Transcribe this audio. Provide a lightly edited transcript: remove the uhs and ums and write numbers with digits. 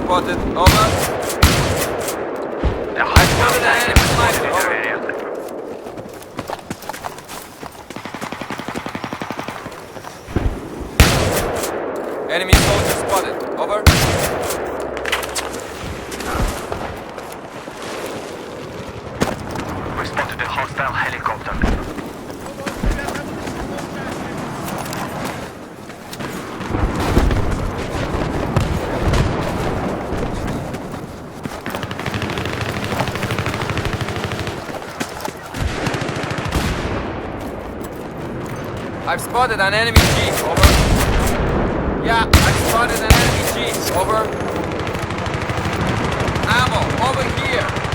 spotted. Over. I spotted an enemy sniper. Over. Enemy soldier spotted. Over. We spotted a hostile helicopter. I've spotted an enemy jeep. Over. Yeah, I've spotted an enemy jeep. Over. Ammo, over here.